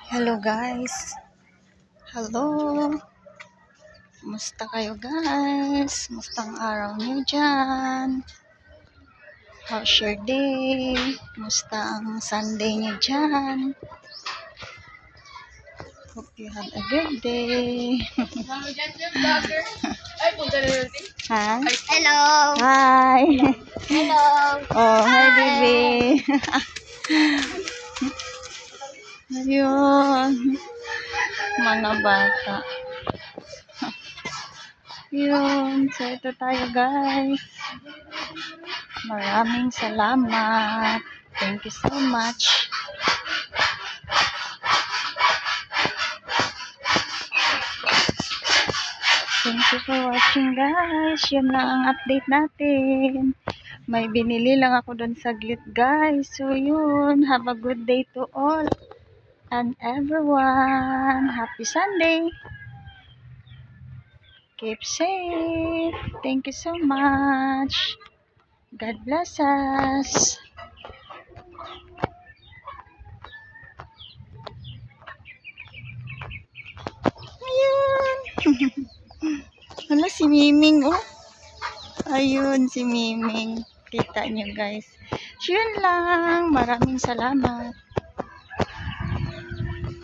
Hello guys. Hello. Kumusta kayo guys? Kumusta ang araw niyo dyan? How's your day? Kumusta ang Sunday niyo dyan? Hope you have a good day. Ha? Hello. Hi. Hello. Oh, hi baby. Ayun. Mga bata. Yun. So, ito tayo guys. Maraming salamat. Thank you so much. Thank you for watching guys. Yan lang ang update natin. May binili lang ako doon saglit guys. So, yun. Have a good day to all. And everyone, happy Sunday. Keep safe. Thank you so much. God bless us. Ayun. Wala si Miming, oh. Ayun si Miming. Kita nyo guys. Yun lang. Maraming salamat.